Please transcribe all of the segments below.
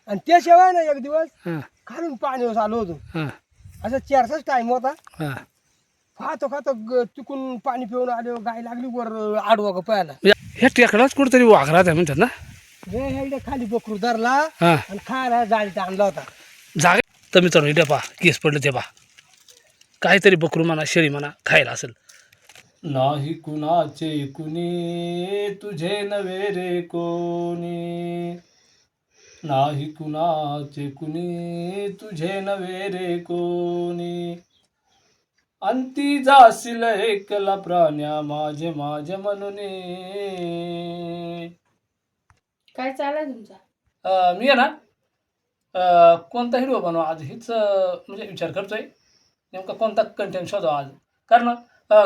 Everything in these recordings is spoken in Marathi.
आणि त्याशिवाय ना एक दिवस हां खालून पाणी आलो होतो. हां असं 4चाच टाइम होता. हां. खातो खातो तिकून पाणी पिऊन आलो, गाय लागली वर आडवा पायाला. ह्या टेकडाच कुठेतरी वाघरात आहे म्हणतात ना. हे इकडे खाली बकरू धरला हां आणि खायला जाळीत आणला होता. जागे तर मित्रांनो इथे पहा केस पडलं ते पहा. काहीतरी बकरू म्हणा शेळी म्हणा खायला असेल. नाही कुणाचे कुणी तुझे नवे रे कोणी, नाही कुणाचे कुणी तुझे नवे रे कोणी, अंती जाशील एकला प्राण्या माझे माझे म्हणून. काय चालला तुमचा? मी आहे ना कोणता हिरो बनवा आज हीच म्हणजे विचार करतोय नेमका कोणता कंटेंट शोधावा आज. कारण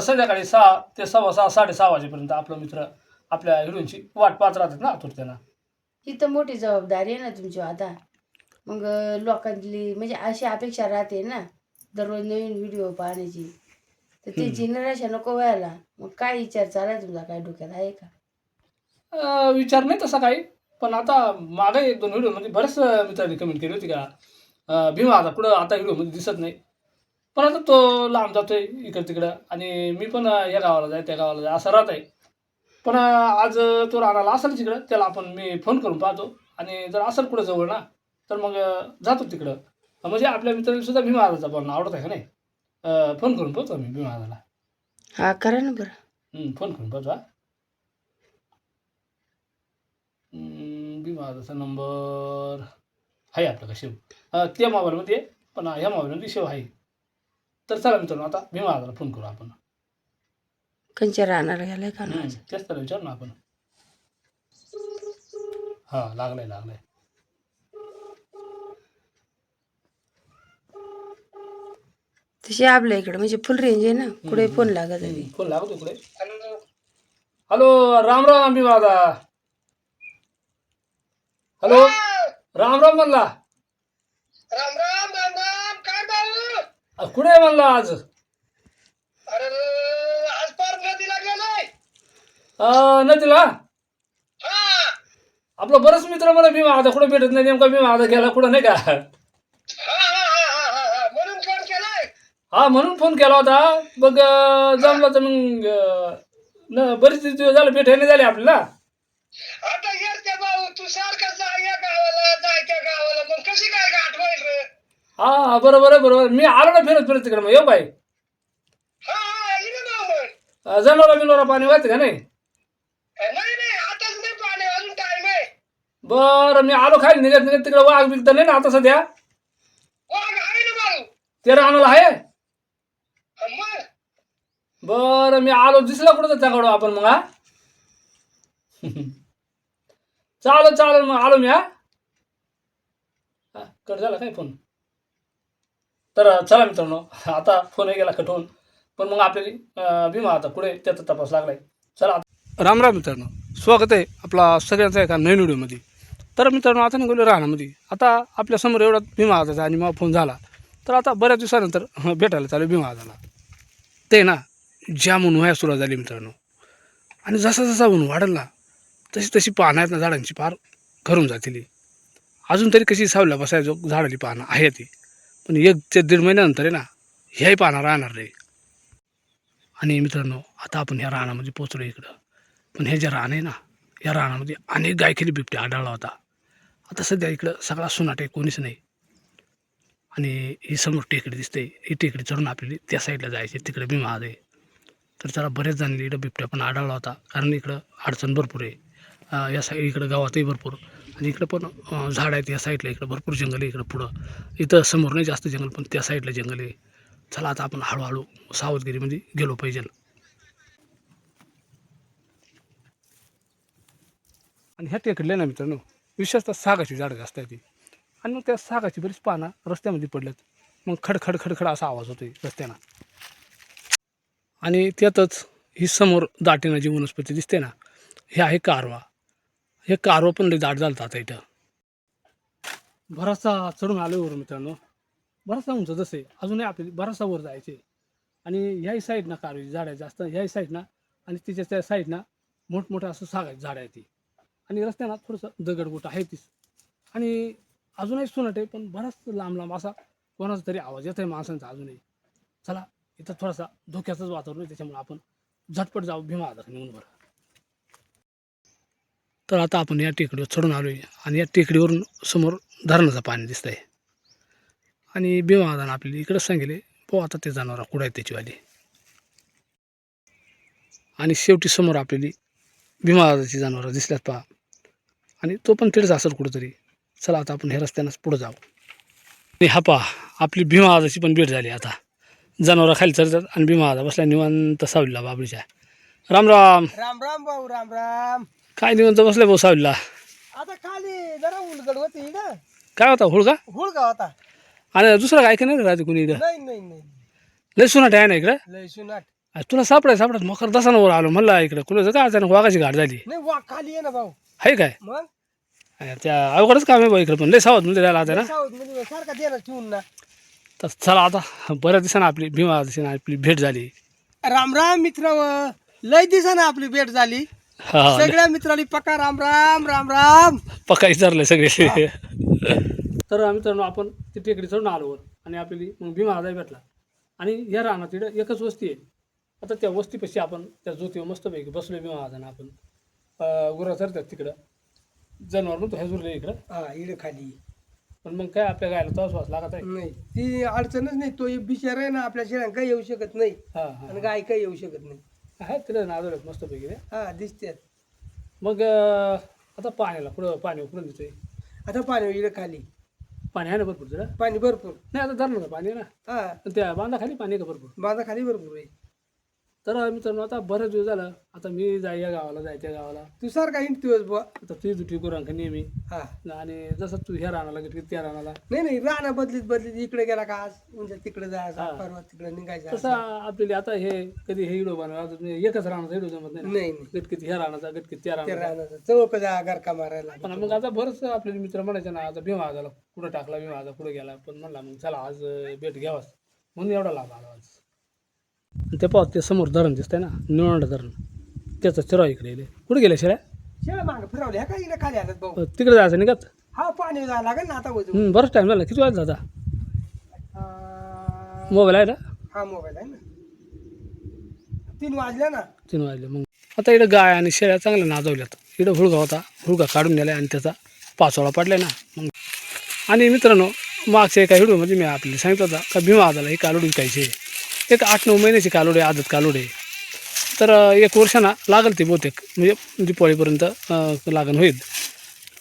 संध्याकाळी 6 ते 6:15 6:30 वाजेपर्यंत आपलं मित्र आपल्या हिरोईनची वाट पाहत राहतात ना आतुरतेनं. ही तर मोठी जबाबदारी आहे ना तुमची आता. मग लोकांतली म्हणजे अशी अपेक्षा राहते ना दररोज नवीन व्हिडिओ पाहण्याची, तर त्याची निराशा नको व्हायला. मग काय विचार चालला तुमचा, काय डोक्यात आहे का? विचार नाही तसा काही, पण आता मागे 1-2 व्हिडिओमध्ये बऱ्याच मित्रांनी कमेंट केली होती का भीमा आता कुठं आता व्हिडिओमध्ये दिसत नाही. पण आता तो लांब जातोय इकडं तिकडं आणि मी पण या गावाला जाय त्या गावाला जाय असं राहत आहे. पण आज तो राहणारा असेल तिकडं, त्याला मी फोन करून पाहतो आणि जर असेल कुठं जवळ ना तर मग जातो तिकडं. म्हणजे आपल्या मित्राला सुद्धा भीमा आजाचा बोलणं आवडत आहे का नाही. फोन करून पाहतो मी भीमा आजाला. हा करा ना बरं. फोन करून पाहतो. भीमा आजाचा नंबर आहे आपल्याकडे शेव. त्या मोबाईलमध्ये पण ह्या मोबाईलमध्ये शेव आहे. तर चला मित्रांनो आता भीमा आजाला फोन करू आपण. कंच्या राहणार गेलाय का ना? तेच तर विचार ना आपण. हा लागलाय. तशी आपल्या इकडे म्हणजे फुल रेंज आहे ना, कुठे फोन लागत आहे. फोन लागतो इकडे. हॅलो राम राम भीमा आजा. हॅलो राम राम म्हणला. राम राम राम राम. काय भाऊ? कुठे आहे म्हणला आज? अरे आज पार नदीला गेलोय. नदीला. हा आपला बरंच मित्र मला भीमा आजा कुठे भेटत नाही. नेमका भीमा आजा गेला कुठं नाही का. म्हणून फोन केलाय. हा म्हणून फोन केला होता. मग जमलं तर मग बरीच दिवस झालं भेट नाही झाली आपल्याला. आता येते भाऊ, तू सारखं जा या गावाला जाय त्या गावाला, मग कशी काय गाठ होईल रे? हा बरोबर. मी आलो ना फिरत तिकडे. मग येऊ बाई. हा ये ना भाऊ. मग जनावरा पाणी वाहते का नाही. नाही आताच नाही पाणी, अजून टाइम आहे. बरं मी आलो खाली निघत तिकडे. वाघ बिघत नाही ना आता सध्या. वाघ आहे ना भाऊ. ते राहणार आहे. मग बरं मी आलो. दिसला कुठं त्याकडं आपण मग. हा चालेल मग आलो मी. कट झाला काय फोन. तर चला मित्रांनो आता फोनही गेला कट होऊन. पण मग आपल्याला भीमा आता पुढे त्याचा तपास लागलाय. चला राम मित्रांनो, स्वागत आहे आपला सगळ्यांचा एका नवीन व्हिडिओमध्ये. तर मित्रांनो आता निघालो राहण्यामध्ये. आता आपल्यासमोर एवढा भीमा आजाचा आणि मग फोन झाला. तर आता बऱ्याच दिवसानंतर भेटायला चालू भीमा आजाला. ते ना जाम उन्हाळ्या सुरुवात झाली मित्रांनो. आणि जसा ऊन वाढला तशी पानं आहेत ना झाडांची फार खरून जातील. अजून तरी कशी सावल्या बसायचो झाडाची पानं आहे ती. पण 1 ते 1.5 महिन्यानंतर आहे ना ह्याही पानं राहणार नाही. आणि मित्रांनो आता आपण ह्या रानामध्ये पोचलो इकडं. पण हे जे रान आहे ना, या रानामध्ये अनेक गायखेरी बिबट्या आढळला होता. आता सध्या इकडं सगळा सुनाटे कोणीच नाही. आणि ही समोर टेकडी दिसते. ही टेकडी चढून आपल्याला त्या साईडला जायचे, तिकडे भीमा आजा आहे. तर त्याला बरेच जणांनी इकडं बिबट्या पण आढळला होता. कारण इकडं अडचण भरपूर आहे. या साईड इकडं गावातही भरपूर आणि इकडं पण झाड आहेत. या साईडला इकडं भरपूर जंगल आहे. इकडं पुढं इथं समोर नाही जास्त जंगल, पण त्या साईडला जंगल आहे. चला आता आपण हळूहळू सावधगिरीमध्ये गेलो पाहिजे. आणि ह्या टेकडल्या ना मित्रांनो विशेषतः सागाची झाडं जास्त आहे ती. आणि मग त्या सागाची बरीच पानं रस्त्यामध्ये पडल्यात. मग खडखड असा आवाज होतोय रस्त्यानं. आणि त्यातच ही समोर दाटीनं जी वनस्पती दिसते ना, हे आहे कारवा. हे कारवा पण लई दाट झालं आता इथं. बराचसा चढून आलो वर मित्रांनो. बराचसा उंच जसं आहे अजूनही आपल्याला बराचसा वर जायचे. आणि ह्याही साईडनं कारवीची झाड आहे जास्त. ह्याही साईडनं आणि तिच्या त्या साईडनं मोठमोठं असं सागाची झाड आहे ती. आणि रस्त्यानं थोडंसं दगडगोट आहे तीच. आणि अजूनही सुनट आहे, पण बराच लांब लांब असा कोणाचा तरी आवाज येत आहे माणसांचा अजूनही. चला, इथं थोडासा धोक्याचंच वातावरण आहे, त्याच्यामुळे आपण झटपट जाऊ भीमा आधार निघून बरं. तर आता आपण या टेकडीवर चढून आलो आहे आणि या टेकडीवरून समोर धरणाचं पाणी दिसतं आहे आणि भीमा आधार आपल्याला इकडंच सांगितले पोहा आता ते जनावरं कुठं आहेत त्याचीवाली. आणि शेवटी समोर आपल्याला भीमा आधारची जनावरं दिसल्यात पहा आणि तो पण तिथेच असेल कुठंतरी. चला आता आपण ह्या रस्त्यानंच पुढं जाऊ. आणि हा पहा आपली भीमा आधाची पण भेट झाली. आता जनावरं खाली चढतात आणि भीमा आधा बसल्या निवांत सावलीला बाबळीच्या. राम राम. राम राम भाऊ, राम राम. काय निवांत बसले भाऊ सावलीला. आता खाली जरा उलगड होती ना, काय होता हुळका हुळगा होता. आणि दुसरं काय का नाही राहते कुणी इकडं. नाही नाही नाही, लय सुनाट आहे ना इकडं. लय सुनाट. अरे तुला सापडत मकर दसानावर आलो म्हणला इकडं कुणाचं काय अचानक वाघाची घाट झाली नाही वा खाली आहे ना भाऊ. आहे काय. मग अरे त्या अवघडच काम आहे भाऊ इकडं, पण लय सावध म्हणजे राहिला आता ना. साऊथ मध्ये सारखा देणार ठेवून ना. तर चला आता बऱ्याच दिवसानं आपली भीमा आधाची आपली भेट झाली. राम राम मित्र, लय दिवसानं आपली भेट झाली. हा सगळ्या मित्रांनी पक्का राम राम राम राम. पक्का विचारले सगळे. तर मित्रांनो आपण ती टेकडी चढून आलो वर आणि आपली मग भीमा आधार भेटला आणि या रानात तिकडं एकच वस्ती आहे. आता त्या वस्तीपाशी आपण त्या ज्योतीवर मस्तपैकी बसलो भीमा आधार. आपण गुरं चरतात तिकडं, जनावर म्हणतो ह्या जुरले इकडं. हा इकडे खाली. पण मग काय आपल्या गायला तोच वास लागत आहे. नाही ती अडचणच नाही. तो बिचारा आहे ना आपल्या शेळ्यां काही येऊ शकत नाही हां आणि हां गाय काही येऊ शकत नाही. आहे तिकडं नादवल्यात मस्तपैकी रे. हा दिसते. मग आता पाण्याला पुढं पाणी उकळून देतोय. आता पाणी इकडे खाली पाणी आहे ना भरपूर तिकडं. पाणी भरपूर. नाही आता धरणाचं पाणी आहे ना, हा पण त्या बांधाखाली पाणी आहे का भरपूर. बांधा खाली भरपूर आहे. तर मित्रांनो आता बरेच दिवस झालं आता मी जाय या गावाला जाय त्या गावाला. तू सारखा हिंडतोस बुवा. आता ती दुटी गुरांक नेहमी हा आणि जसं तू ह्या रानाला गेली त्या रानाला नाही नाही, राणा बदलीत बदलीत इकडे गेला का आज म्हणजे तिकडे जायचा, हा. परवा तिकडे निघायचा. तसं आपल्याला आता हे कधी हे हिडो बनवा एकच रानाचा हिडो जमत नाही ना. नाही नाही, गटकीत ह्या रानाचा गटकीत त्या ते रानाचा. राहणार चौक जा गरका मारायला. पण मग आता बरंच आपल्याला मित्र म्हणायचे ना आता भीमा आजाला कुठं टाकला भीमा आजा कुठं गेला. पण म्हणला मग चला आज भेट घ्यावाच म्हणून एवढा लाभ आला आज. ते पाहत ते समोर धरण दिसतंय ना, निवड धरण, त्याचा चिराव इकडे येईल. कुठे गेल्या शेळ्या. शेळ्या मागं फिरवल्या का इकडे खाली आल्यात भाऊ. तिकडे जायचं निघत. हा पाणी जायला लागेल ना आता वजून. बरंच टाईम झाला. किती वाजता जाता हा मोबाईल आहे ना. हा, मोबाईल आहे ना. 3 वाजले ना. 3 वाजले. मग आता इकडं गाय आणि शेळ्या चांगल्या नाजवल्यात. इकडं हुळगा होता, हुळगा काढून नेला आणि त्याचा पाचोळा पडलाय ना. मग आणि मित्रांनो मागच्या एका व्हिडिओमध्ये मी आपल्याला सांगितलं होता का भीमा आजाला ही कालोडी विकायची. एक 8-9 महिन्याची कालोडी, आदत कालोडी. तर 1 वर्षांना लागेल ती बहुतेक, म्हणजे दिपावळीपर्यंत लागण होईल.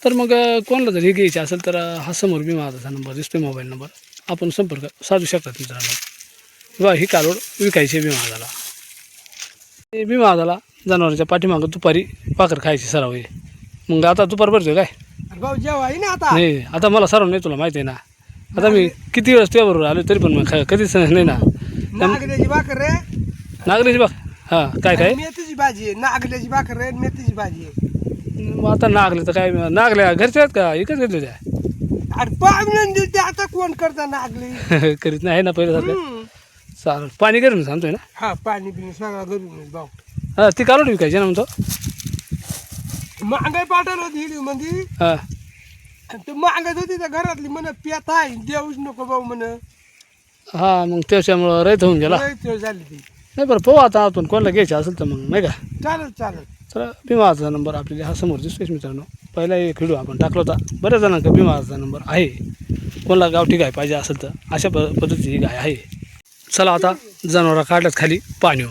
तर मग कोणाला जर हे घ्यायची असेल तर हा समोर भीमा आजाचा नंबर दिसतोय, मोबाईल नंबर, आपण संपर्क साधू शकतात मित्रांनो. किंवा ही कालोड विकायची भीमा आजाला. भीमा आजाला जनावरांच्या पाठीमागं दुपारी भाकर खायची सराव आहे. मग आता दुपार भरतोय काय. अरे भाऊ जेव्हा आहे ना आता. नाही आता मला सराव नाही, तुला माहिती आहे ना. आता मी किती वेळेस तुझ्याबरोबर आलो तरी पण मग कधीच नाही ना. नागल्याची भाकर रे. नागल्याची बघ. हां काय काय मेथीची भाजी आहे. नागल्याची भाकर रे, मेथीची भाजी आहे. मग आता नागले तर काय नागल्या घरच्या आहेत का एकच घेतल्या त्या. अरे पाहुण्याने दिली ते आता कोण करता नागली. करीत नाही ना पहिल्यासारखं. चालेल पाणी करून सांगतोय ना. हा पाणी पिणी सगळं घरून भाऊ. हां ती कालोडी विकायची ना म्हणतो. महागाई पाठवलं होती हिडी मध्ये. हां ते मागत होती त्या घरातली म्हण पेत आहे देऊच नको भाऊ म्हण. हां मग त्याच्यामुळं रहित होऊन गेला. ते झाली ती. नाही बरं पाहू आता आपण कोणाला घ्यायचं असेल तर मग नाही का. चालेल चालेल. तर भीमाचा नंबर आपल्याला हा समोर दिसतोय मित्रांनो. पहिला एक व्हिडिओ आपण टाकला होता. बऱ्याच जणांका भीमाचा नंबर आहे. कोणाला गावठी गाय पाहिजे असेल तर अशा पद्धतीची ही गाय आहे. चला आता जनावरं काढल्यात खाली पाणी.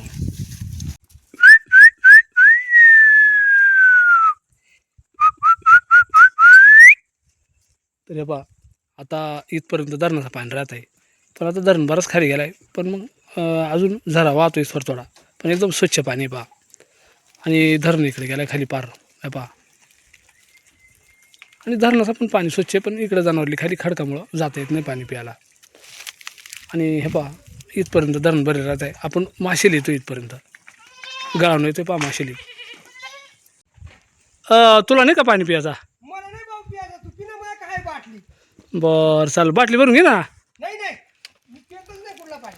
तर हे पहा आता इथपर्यंत धरणाचं पाणी राहत आहे. पण आता धरण बरंच खाली गेला आहे. पण मग अजून झरा वाहतोय थोडा, पण एकदम स्वच्छ पाणी पहा. आणि धरण इकडे गेलं खाली पार हे पहा. आणि धरणाचं पण पाणी स्वच्छ आहे, पण इकडे जनावरली खाली खडकामुळं जाता येत नाही पाणी प्यायला. आणि हे पहा इथपर्यंत धरण बरे राहत आहे. आपण माशेली येतो इथपर्यंत, गाळून येतो पहा माशेली. तुला नाही का पाणी प्यायचा. मला नाही भाऊ प्यायचा. तू पिना मला काय बाटली. बरं चाल बाटली भरून घे ना. नाही नाही मी पितच नाही कुठला पाणी.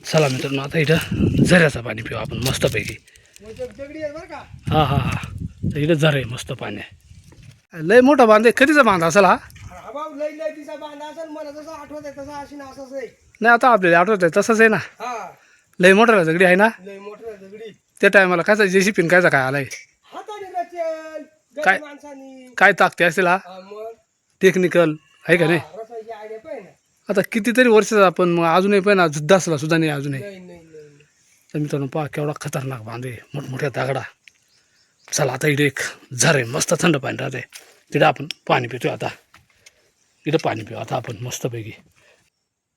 चला मित्रांनो आता इथं झऱ्याचं पाणी पिऊ आपण मस्तपैकी. दगडी आहे बरं का. हां हां हां तर इथं झरा आहे मस्त पाणी आहे. लय मोठा बांध आहे. कधीचा बांध असेल हा. हा भाऊ लई लई तिचा बांधा असेल मला जसं आठवत आहे तसं अशी ना असंच आहे. नाही आता आपल्याला आठवत आहे तसंच आहे ना. हा लय मोटर दगडी आहे ना. लई मोठं दगडी त्या टायमाला कायचा JCP कायचा काय आलाय. हाताने रचेल काय? गरीब माणसानी काय ताकते असतील हा मग टेक्निकल आहे का नाही. रसायची आयडिया पाहिजे ना. आता कितीतरी वर्षाचा आपण मग अजूनही पण ना दसला सुद्धा नाही अजूनही. नाही नाही नाही तर मित्रांनो पहा केवढा खतरनाक बांधे मोठमोठ्या दगडा. चला आता इथे एक झर आहे मस्त थंड पाणी राहते तिथं आपण पाणी पितो. आता इथं पाणी पिऊ आता आपण मस्तपैकी.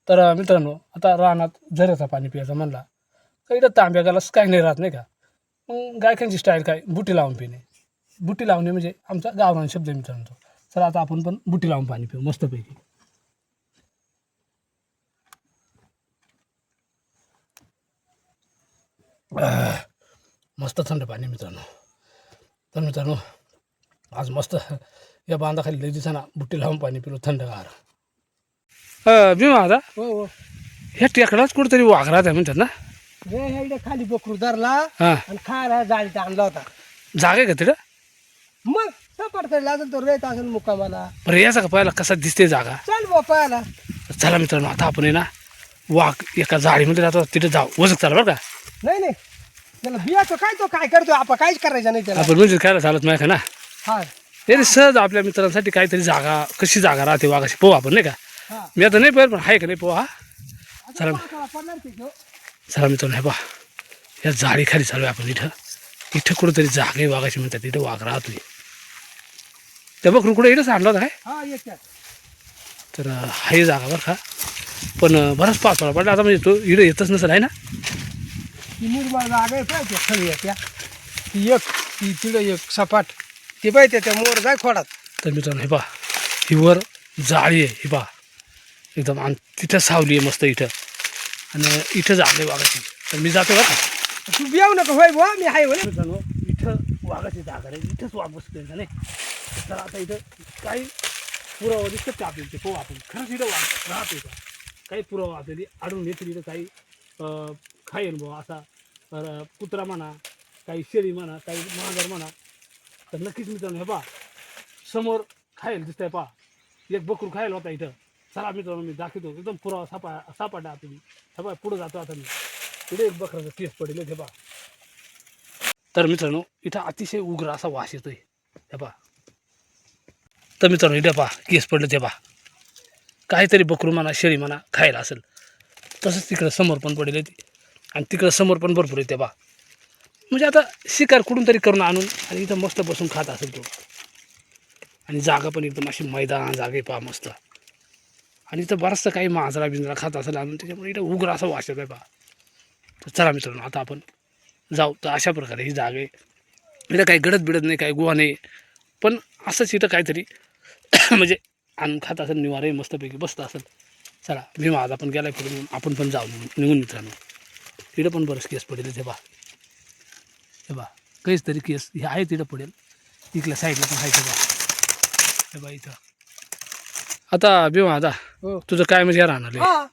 तर मित्रांनो आता रानात झऱ्याचं पाणी पियाचं म्हणला तर इथं तांब्या गालास काही नाही राहत नाही का. मग गायकांची स्टाईल काय बुटी लावून पिणे. बुटी लावणे म्हणजे आमचा गावरान शब्द आहे मित्रांनो. चला आता आपण पण बुटी लावून पाणी पिऊ मस्तपैकी. मस्त थंड पाणी मित्रांनो. तर मित्रांनो आज मस्त या बांधाखाली लई दिवसांना बुट्टी लावून पाणी पिलो थंडगार. भीमा आता हो हो ह्या टेकडाच कुठेतरी वाघरात आहे म्हणतात ना. हे इकडे खाली बकरू धरला हां आणि खायला जाळीत आणला होता. जागा आहे का तिथं. मग सपाट करायला असेल तो रेत असेल मुक्कामाला. बरं याचा का पाहिला कसा दिसते जागा. चल बा पाहायला. चला मित्रांनो आता आपण आहे ना वाघ एका जाळीमध्ये राहतो तिथे जाऊ वजक चाल बरं का. नाही नाही त्याला बियाचं काय तो काय करतो आपण काहीच करायचं नाही त्याला. आपण म्हणजे खायला चालत नाही का ना. हा ते सहज आपल्या मित्रांसाठी काहीतरी जागा कशी जागा राहते वाघाशी पोहा आपण नाही का. हा मी आता नाही पाहिजे पण आहे का नाही पोहा. चला पावसाळा पडणार ते तो. चला मित्रांनो हे पहा या जाळी खाली चालू आहे आपण. इथं कुठंतरी जागा आहे वाघाची म्हणतात. इथं वाघ राहतोय. त्या बकरून कुठे इथंच आणला होता काय. हा येत्या तर हाही जागा बरं का. पण बराच पावसाळा पडला आता म्हणजे तो इकडे येतच नसेल आहे ना. ती निर्मळ जागा आहे पाहिजे खरी येत्या. ती एक ती तिकडे एक सपाट ती पाहिजे त्या मोर जाय खोडात. तर मित्रांनो हे पहा ही वर जाळी आहे ही पहा एकदम. आणि तिथं सावली आहे मस्त इथं. आणि इथं जागा आहे वाघाची. तर मी जातो बरं का. तू बियाव नको होय बुवा मी आहे म्हणे. मित्रांनो इथं वाघाची जागा आहे इथंच वाघ बसतो नाही. तर आता इथं काही पुरावा दिसतात का आपल्याला ते पोहा आपण खरंच इथं वाघ राहतो का. काही पुरावा आपल्याला आढळून येतील. इथं काही खाईल बुवा असा कुत्रा म्हणा काही शेळी म्हणा काही मांजर म्हणा. तर नक्कीच मित्रांनो हे पहा समोर खायला दिसतंय पहा एक बकरू खायला होता इथं. चला मित्रांनो मी दाखवतो एकदम पुरावा सापाटा तुम्ही हे पहा पुढं जातो आता मी. इथे एक बकराचं केस पडेल हे पहा. तर मित्रांनो इथं अतिशय उग्र असा वास येतोय हे पहा. तर मित्रांनो इथं पहा केस पडलं ते पहा. काहीतरी बकरू म्हणा शेळी म्हणा खायला असेल. तसंच तिकडं समोर पण पडेल ती. आणि तिकडं समोर पण भरपूर येते पहा. म्हणजे आता शिकार कुठून तरी करून आणून आणि इथं मस्त बसून खात असेल तो. आणि जागा पण एकदम अशी मैदान जागे पहा मस्त. आणि इथं बराचसं काही मांजरा बिंजरा खात असेल आणून त्याच्यामुळे इथं उग्र असा वास येत आहे पहा. तर चला मित्रांनो आता आपण जाऊ. तर अशा प्रकारे ही जागा आहे. इथं काही गडद बिडत नाही काही गुहा नाही. पण असंच इथं काहीतरी म्हणजे आणून खात असेल निवारे मस्तपैकी बसत असेल. चला भीमा आज आपण गेलाय पुढे आपण पण जाऊ निघून मित्रांनो. तिथं पण बरंच केस पडेल हे बा. हे बा काहीच तरी केस हे आहे तिथं पडेल. इकडल्या साईडला पण आहे बा हे बा इथं. आता भीमा आता हो तुझं काय म्हणजे राहणार हा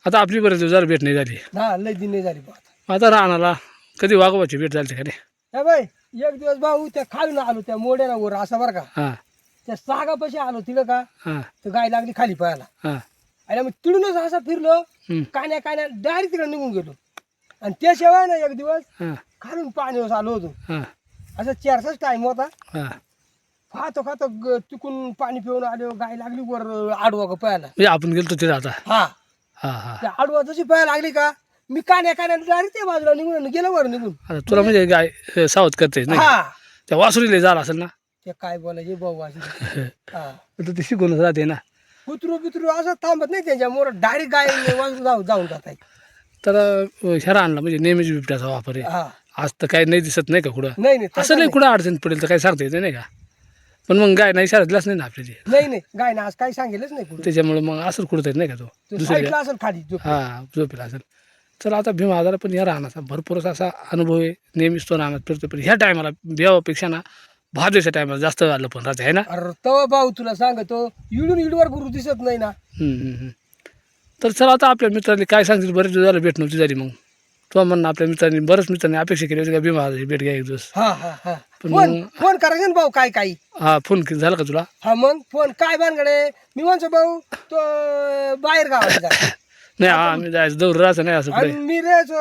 आता आपली बरं जरा भेट नाही झाली. हा लय दिन नाही झाली बा. आता राहणारा कधी वाघोबाची भेट झाली का नाही. हे बाई एक दिवस भाऊ त्या खाली आलो त्या मोड्याना वर असा बरं का. हां त्या सागापाशी आलो तिला का हां तर गाय लागली खाली पायाला. हां आणि मग तिडूनच असा फिरलो कान्या डायरेक्ट तिकडे निघून गेलो. आणि त्याशिवाय ना एक दिवस हां खालून पाण्यावर आलो होतो. हां असं 4च टाइम होता. हां खातो खातो तिकून पाणी पिऊन आलो गाय लागली वर आडवा ग पायाला. म्हणजे आपण गेलो तिथं आता. हा हां हां त्या आडवा जशी पाया लागली का मी कान्या डायरेक्ट त्या बाजूला निघून गेलो वर निघून. आता तुला म्हणजे गाय सावध करते नाही हा त्या वासुरीला झाला असेल ना. ते काय बोलायचे भाऊ असे. हा तर ते शिकूनच राहते ना. कुत्रू बित्रू असं थांबत नाही त्यांच्यामुळे डायरेक्ट गाय जाऊन जात आहे. तर ह्याला आणला म्हणजे नेहमीच बिबट्याचा वापर आहे. हा आज तर काही नाही दिसत नाही का कुठं. नाही नाही असं नाही कुठं अडचण पडेल तर काही सांगता येते नाही का. पण मग गाय नाही शाळेतलाच नाही ना आपल्याची. नाही नाही गाय ना आज काही सांगेलच नाही कुठं. त्याच्यामुळे मग असं कुठं तरी नाही का तो दुसऱ्या साईडला असेल खाली हां झोपेला असेल. चला आता भीमा आजारा पण या राहण्याचा भरपूर असा अनुभव आहे. नेहमीच तो राहणार फिरतो. पण ह्या टायमाला बेवापेक्षा ना भादरच्या टायमाला जास्त आलं पण राहते आहे ना. अरे तवा भाऊ तुला सांगतो इडून इडवर गुरु दिसत नाही ना. तर चला आता आपल्या मित्रांनी काय सांगतील बरेच दिवस झालं भेट नव्हती झाली. मग तो म्हणणं आपल्या मित्रांनी बऱ्याच मित्रांनी अपेक्षा केली होती का भीमा दादाची भेट घ्या एक दिवस. हा हा हा पण फोन फोन करायचे ना भाऊ काय काही. हा फोन झाला का तुला? हा मग फोन काय भानगडे मी म्हणतो भाऊ तो बाहेर गावाला जा नाही आम्ही जायचं दौर राहायचं नाही असं आणि पुढे मी रेच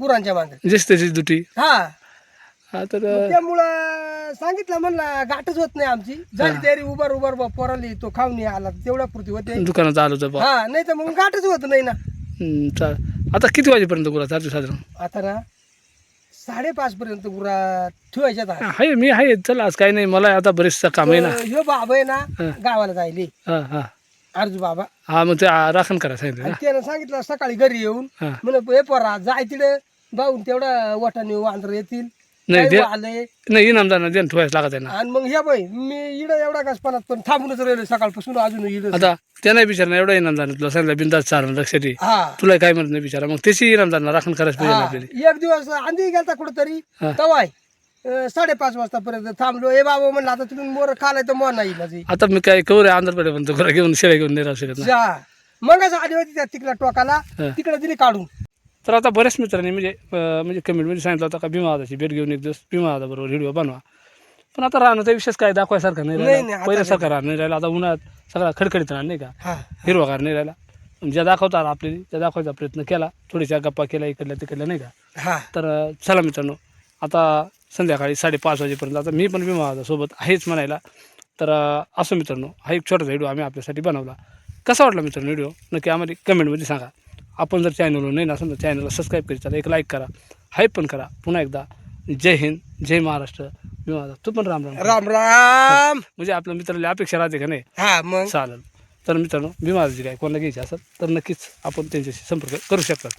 गुरांच्या मागे जशी त्याची दुटी. हा हा तर त्यामुळं सांगितलं म्हणला गाठच होत नाही आमची झाली तयारी उभार पोराली तो खाऊन आला तेवढ्या पुरती होते. दुकानात आलो तर हा नाही तर मग गाठच होत नाही ना. चाल आता किती वाजेपर्यंत गुरा चालतो साधारण? आता ना 5:30 पर्यंत गुरा ठेवायच्यात आहे. आहे मी आहे चल आज काही नाही मला आता बरेचसा काम आहे ना. ह्यो बाबा आहे ना गावाला जायले हा हा अर्जू बाबा हा मग ते राखण करा सांगितलं आणि ना. त्यानं सांगितलं सकाळी घरी येऊन हा. म्हण हे पोरा जाय तिकडे जाऊन तेवढा वाटाने वांदर येतील नाही काही दे आले नाही इनामदार देण ठेवायचं लागत आहे ना. आणि मग हे बाई मी इड एवढा कसपणात पण थांबूनच राहिलो सकाळपासून अजून इड. आता त्यांना विचारणं एवढा इनामदार तुला सांगितलं बिंदास चाल लक्षात हा तुला काय म्हणत नाही विचारा मग त्याची इनामदार राखण करायच पाहिजे ना हा. आपल्याला. एक दिवस आंधी गेलता कुठंतरी हा. तवाय 5:30 वाजतापर्यंत थांबलो. हे बाबा म्हणलं आता तुम्ही मोर खालाय तर मोर नाही माझी आता मी काय कवर आंध्रकडे म्हणतो घरा घेऊन शेळ्या घेऊन नाही राहू शकत ना. जा मगच आली होती त्या तिकडल्या टोकाला हा. तिकडे दिली काढून. तर आता बऱ्याच मित्रांनी म्हणजे कमेंटमध्ये सांगितलं होतं का भीमा दादाची भेट घेऊन एक दिवस भीमा दादा बरोबर व्हिडिओ बनवा. पण आता राहण्याचा विशेष काय दाखवायसारखं नाही नाही, राहिला. आता पहिल्यासारखं राहणं नाही राहिला. आता उन्हाळ्यात सगळा खडखडीत राहणार नाही का हा हिरवागार नाही राहिला. ज्या दाखवता आला आपल्याला त्या दाखवायचा प्रयत्न केला थोड्याशा गप्पा केला इकडल्या तिकडल्या नाही का. हा तर चला मित्रांनो आता संध्याकाळी 5:30 वाजेपर्यंत आता मी पण भीमा दादासोबत आहेच म्हणायला. तर असं मित्रांनो हा एक छोटासा व्हिडिओ आम्ही आपल्यासाठी बनवला. कसा वाटला मित्रांनो व्हिडिओ नक्की आम्हाला कमेंटमध्ये सांगा. आपण जर चॅनलवर नाही नसेल तर चॅनलला सबस्क्राईब करी चला एक लाईक करा हाईप पण करा. पुन्हा एकदा जय हिंद जय महाराष्ट्र. भीमा दादा तू पण राम राम. राम राम. म्हणजे आपल्या मित्राला अपेक्षा राहते का नाही. हा मग चालेल. तर मित्रांनो भीमा दादाची काय कोणाला घ्यायची असेल तर नक्कीच आपण त्यांच्याशी संपर्क करू शकतात.